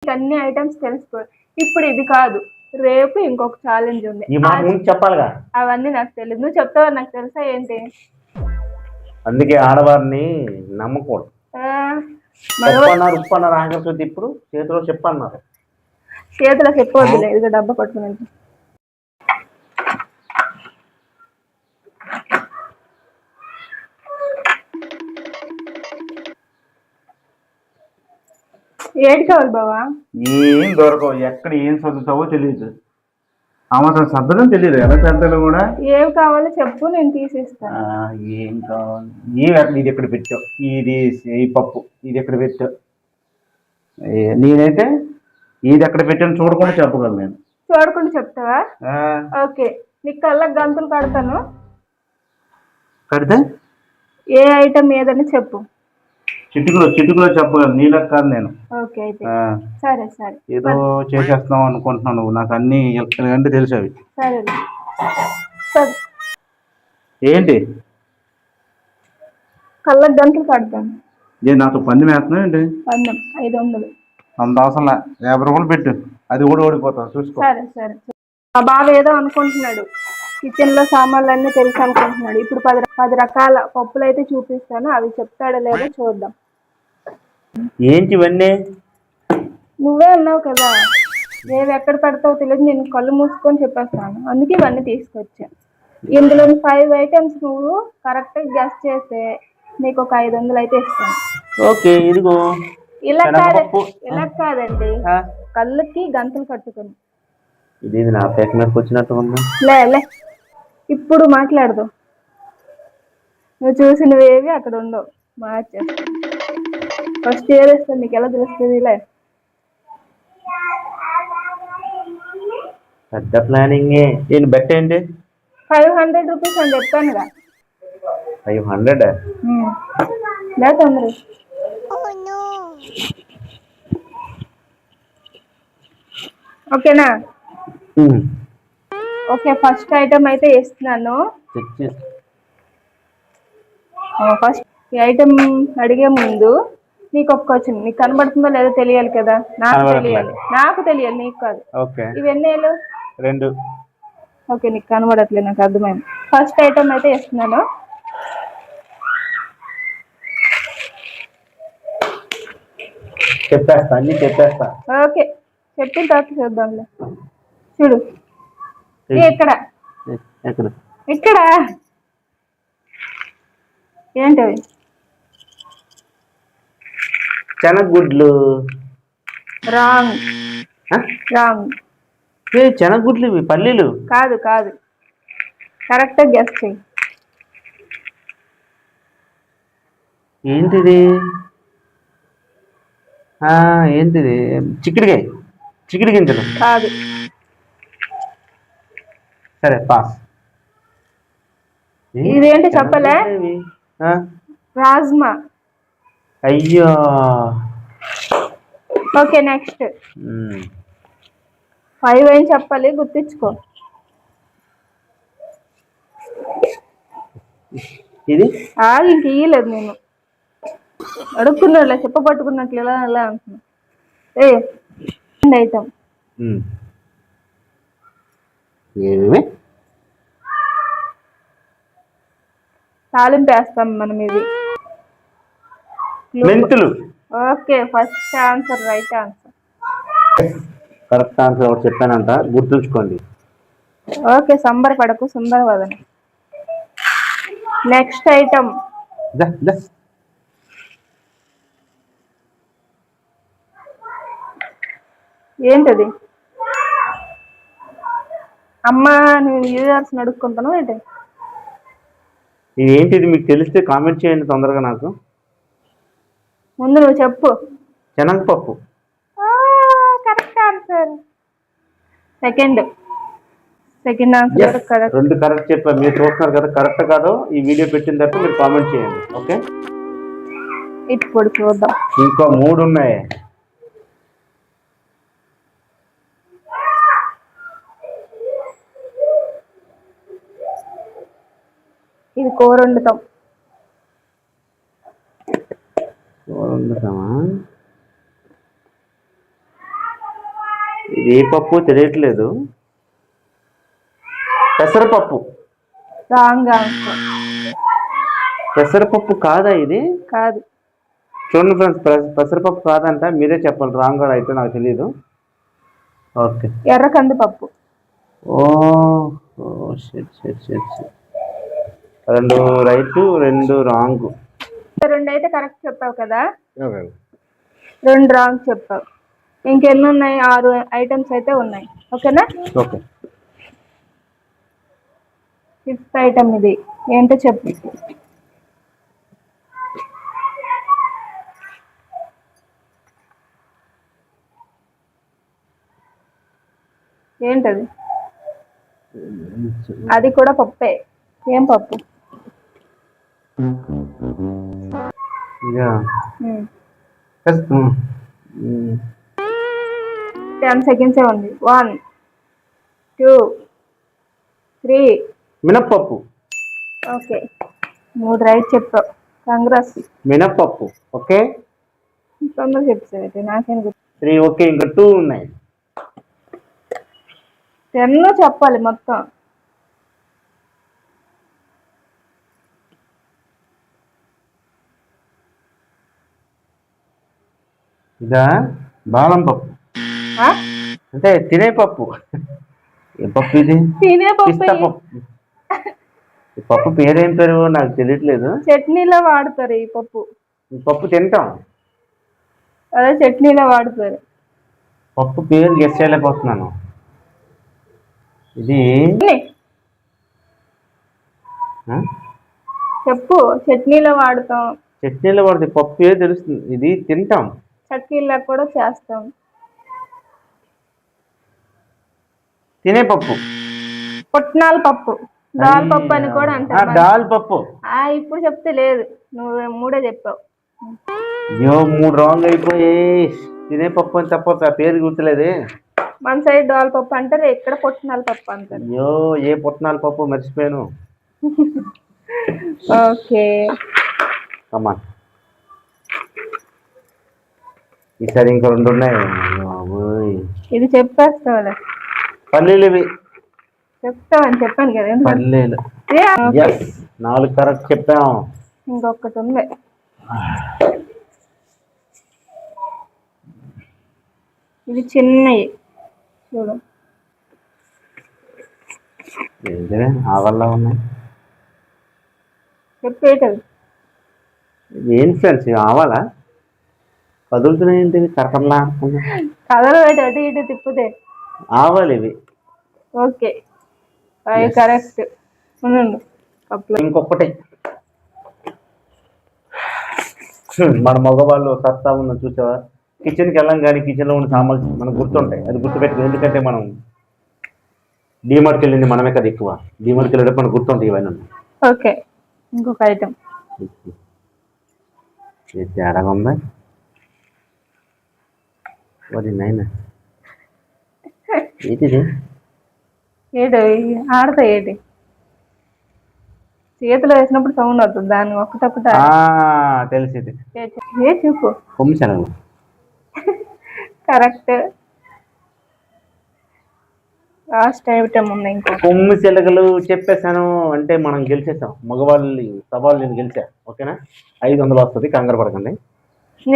అన్ని ఐటమ్స్ తెలుసుకో. ఇప్పుడు ఇది కాదు, రేపు ఇంకొక ఛాలెంజ్ ఉంది. చెప్పాలిగా అవన్నీ నాకు తెలియదు. నువ్వు చెప్తావని నాకు తెలుసా ఏంటి? అందుకే ఆడవారిని నమ్మకూడదు. ఉప్పు అన్నారు ఆంధ్రప్రదేశ్. ఇప్పుడు చేతిలో చెప్పన్నారు. చేతిలో చెప్పవద్దులే, ఇది డబ్బా పట్టుకుని. ఏడు కావాలి బావా? ఏం దొరకవు. ఎక్కడ ఏం చదువుతావో తెలియదు. ఆమె సర్దడం తెలియదు. ఎలా సర్దలు కూడా. ఏం కావాలో చెప్పు, నేను తీసిస్తాను. ఏం కావాలి? ఇది ఎక్కడ పెట్టావు? ఇది ఈ పప్పు ఇది ఎక్కడ పెట్టావు? నేనైతే ఇది ఎక్కడ పెట్టాను చూడకుండా చెప్పగలను. నేను చూడకుండా చెప్తావా? ఓకే, నీకు కళ్ళకి గంతులు కడతాను. కడితే ఏ ఐటమ్ ఏదని చెప్పు. చిటుకులో చెప్పగలను. నీళ్ళకి కాదు నేను. ఓకే అయితే సరే సరే. ఏదో చేసేస్తున్నావు అనుకుంటున్నాను. నాకు అన్ని అంటే తెలుసు అవి. సరే సరే. ఏంటి? కళ్ళకి గంతులు కడతాను. నాతో పందెం వేస్తున్నావు ఏంటి? పందెం 500. అంత అవసరం 50 రూపాయలు పెట్టు. అది కూడా ఓడిపోతావు చూసుకో. సరే సరే. మా బావ ఏదో అనుకుంటున్నాడు, కిచెన్ లో సామాన్లు అన్నీ తెలుసు అనుకుంటున్నాడు. ఇప్పుడు 10 రకాల పప్పులు అయితే చూపిస్తాను, అవి చెప్తాడో లేదో చూద్దాం. ఏంటి ఇవన్నీ? నువ్వే అన్నావు కదా నేను ఎక్కడ పెడతావు తెలియదు, నేను కళ్ళు మూసుకొని చెప్పేస్తాను. అందుకే ఇవన్నీ తీసుకొచ్చా. ఇందులో 5 ఐటమ్స్ నువ్వు కరెక్ట్ గా గెస్ చేస్తే నీకు ఒక 500 అయితే ఇస్తాను. ఓకే, ఇదిగో. ఇలా కాదండి, కళ్ళకి గంతలు కట్టుకుని. ఇది నా పేక మీదకి వచ్చినట్టు ఉంది. లే ఇప్పుడు మాట్లాడదు. నువ్వు చూసినవేవి అక్కడ ఉండవు, మార్చేస్తా. ఫస్ట్ ఇయర్ ఇస్తాను, నీకు ఎలా తెలుస్తుంది? లే, పెద్ద ప్లానింగ్. నేను బెట్ ఏంటి? 500 రూపీస్ అని చెప్పానుగా. 500? లేదు అందరూ. ఓకేనా? ఓకే, ఫస్ట్ ఐటమ్ అయితే ఇస్తున్నాను. ఫస్ట్ ఈ ఐటమ్ అడిగే ముందు నీకు ఒక క్వశ్చన్. నీకు కనబడుతుందో లేదో తెలియాలి కదా. నాకు తెలియాలి, నీకు కాదు. ఇవన్నీ 2. ఓకే, నీకు కనబడట్లేదు, నాకు అర్థమైంది. ఫస్ట్ ఐటమ్ అయితే ఇస్తున్నాను. చెప్పేస్తా. ఓకే, చెప్పిన తర్వాత చూద్దాంలే. చూడు, ఇక్కడ ఏంటవి? శనగగుడ్లు. రాంగ్. శనగగుడ్లు ఇవి పల్లీలు. కాదు కరెక్ట్ గెస్ చెయ్యి. ఏంటిది? చిక్కుడు గింజలు. కాదు. సరే, పాస్. ఇదేంటి చెప్పలే? రాజ్మా. అయ్యో. ఓకే, నెక్స్ట్ 5 ఏం చెప్పాలి, గుర్తించుకో. ఇది ఇంక ఇయ్యలేదు, నేను అడుక్కున్నాడులే, చెప్పబట్టుకున్నట్లు ఎలా అంటున్నా. ఐటమ్ తాలింపు వేస్తాం మనం. ఇది మెంతులు. Okay, first answer right answer. Correct answer ఒకటి చెప్పానంట, గుర్తుంచుకోండి. ఓకే, సంబరపడకు, సుందరవదన. నెక్స్ట్ ఐటమ్ ఏంటది? అమ్మా, నువ్వు యూజర్స్ అడుక్కుంటాను ఏంటి? ఏంటిది మీకు తెలిస్తే కామెంట్ చేయండి తొందరగా. నాకు ముందు నువ్వు చెప్పు. శనగపప్పు. Correct answer. Second answer correct. 2 correct చెప్పారు. మీరు చూస్తున్నారు కదా, కరెక్ట్ కాదు ఈ వీడియో పెట్టిన తర్వాత మీరు కామెంట్ చేయండి. ఓకే, ఇప్పుడు చూద్దాం. ఇంకో 3 ఉన్నాయి. ఇది కూర వండుతాం. ఇది ఏ పప్పు తెలియట్లేదు. పెసరపప్పు. Wrong answer. పెసరపప్పు కాదా ఇది? కాదు. చూడండి ఫ్రెండ్స్, పెసరపప్పు కాదంట. మీరే చెప్పాలి రాంగ్ అయితే, నాకు తెలియదు. ఓకే, ఎర్ర కందిపప్పు. ఓ shit shit shit shit. 2 right 2 wrong. 2 అయితే కరెక్ట్ చెప్పావు కదా, 2 రాంగ్ చెప్పావు. ఇంకెన్ని ఉన్నాయి? 6 ఐటమ్స్ అయితే ఉన్నాయి. ఓకేనా? ఓకే. 5th ఐటమ్ ఇది ఏంటో చెప్పు. ఏంటది? అది కూడా పప్పే. ఏం పప్పు? యా. 10 సెకండ్సే ఉంది. 1 2 3. మినప్పప్పు. ఓకే, 3 రైట్ చెప్పావు. కాంగ్రెస్. మినప్పప్పు. ఓకే, తొందరగా చెప్తావు. నాకేం గుర్తు. 3. ఓకే, ఇంకా 2 ఉన్నాయి. 10 చెప్పాలి మొత్తం. ఇదా? బాదం పప్పు. ఆ? అంటే తినే పప్పు. ఏ పప్పు ఇది? తినే పిస్తా పప్పు. పప్పు. ఈ పప్పు పేరేం పేరు నాకు తెలియట్లేదు. చట్నీలో వాడతారు ఈ పప్పు. ఈ పప్పు తింటాం. అదే చట్నీలో వాడతారు. పప్పు పేరు గెస్ చేయలేకపోతున్నాను. ఇది ఆ? చెప్పు. చట్నీలో వాడతాం. చట్నీలో వాడితే పప్పు పేరు తెలుస్తుంది. ఇది తింటాం. చట్నీలో కూడా చేస్తాం. తినే పప్పు. పుట్నాల పప్పు. దాల్ పప్పు అని కూడా అంటారు. దాల్ పప్పు. ఇప్పుడు చెప్తే లేదు, నువ్వు 3 చెప్పావు. అయ్యో, 3 రాంగ్ అయిపోయి. తినే పప్పు అని తప్ప పేరు గుర్తులేదే. మన సైడ్ దాల్ పప్పు అంటారు, ఇక్కడ పుట్నాల పప్పు అంటారు. అయ్యో, ఏ పుట్నాల పప్పు మర్చిపోయాను. ఓకే, అమ్మా ఈసారి ఇంకా 2 ఉన్నాయి. ఇది చెప్పేస్తావులే. పల్లీలు. ఇవి చెప్తావని చెప్పాను కదా. పల్లీలు. 4 కరెక్ట్ చెప్పాం. ఇంకొకటి ఉంది. ఇవి చిన్నవి చూడు. ఆవల్లా ఉన్నాయి. చెప్పేటవి. ఏం ఫ్రెండ్స్, ఇవి ఆవాలా? కదులుతున్నాయి ఏంటి? కరకరలా కథలు పెట్టి అటు ఇటు తిప్పుతే ఆవాలు ఇవి. ఓకే, అవి కరెక్ట్. ఇంకొకటి, మన మగవాళ్ళు సత్తా ఉందని చూసావా? కిచెన్కి వెళ్ళాం కానీ కిచెన్లో ఉన్న సామాన్లు మనకు గుర్తుంటాయి. అది గుర్తుపెట్టుకుని, ఎందుకంటే మనం డీమార్ట్కి వెళ్ళింది మనమే కదా ఎక్కువ. డీమార్ట్కి వెళ్ళేటప్పుడు మనకు గుర్తుంటాయి ఇవన్నీ. ఓకే, ఇంకొక ఐటమ్. తేడాగా ఉందా? మరి నైనా ఏంటిది? ఆడతా ఏంటి? చేతిలో వేసినప్పుడు సౌండ్ అవుతుంది. దాన్ని ఒక్కటొక్కట తెలిసింది. ఏ చూపు. కొమ్మిశనగలు. కరెక్ట్. లాస్ట్ ఐటమ్ ఉంది ఇంకా. కొమ్మిశనగలు చెప్పేశాను అంటే మనం గెలిచేసాం. మగవాళ్ళు సవాళ్ళు నేను గెలిచా. ఓకేనా? 500 వస్తుంది, కంగారు పడకండి.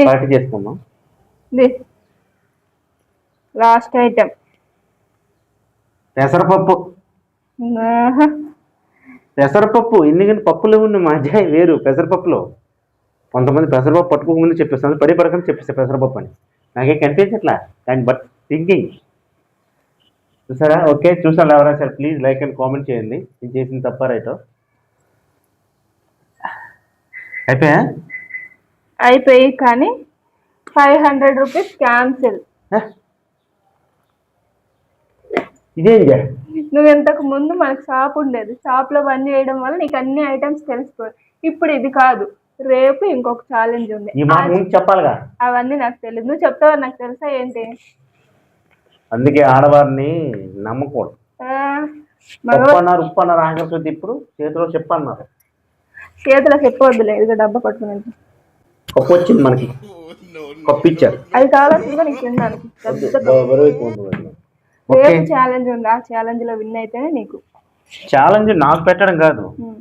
పార్టీ చేసుకుందాం. లాస్ట్ ఐటమ్ పెసరపప్పు. పెసరపప్పు. ఎందుకంటే పప్పులో ఉన్న మజా వేరు పెసరపప్పులో. కొంతమంది పెసరపప్పు పట్టుకోకముందు చెప్పేస్తాను, పడి పడకని చెప్పేస్తా పెసరపప్పు అని. నాకే కనిపించట్లా, కానీ బట్ థింకింగ్. చూసారా? ఓకే, చూసాను ఎవరైనా సరే ప్లీజ్ లైక్ అండ్ కామెంట్ చేయండి. నేను చేసిన తప్ప రైటో. అయిపోయి కానీ 500 రూపీస్ క్యాన్సిల్. ఇదేంటి? నువ్వు ఇంతకు ముందు మనకు షాప్ ఉండేది, షాప్ లో పని చేయడం వల్ల నీకు అన్ని ఐటమ్స్ తెలిసిపోయి. ఇప్పుడు ఇది కాదు, రేపు ఇంకొక ఛాలెంజ్ ఉంది. చెప్పాలిగా. అవన్నీ నాకు తెలియదు, నువ్వు చెప్తావని నాకు తెలుసా ఏంటి? అందుకే ఆడవారిని నమ్మకూడదు. ఉప్పు అన్నారు ఆఖరికి. ఇప్పుడు చేతిలో చెప్పన్నారు. చేతిలో చెప్పవద్దులే, ఇది డబ్బా పట్టుకుని. కప్పు వచ్చింది మనకి, కప్పు ఇచ్చారు. అది కావాల్సిందిగా నీకు తినడానికి. ఓకే రేపు ఛాలెంజ్ ఉంది, ఆ ఛాలెంజ్ లో విన్ అయితేనే నీకు. ఛాలెంజ్ నాకు పెట్టడం కాదు,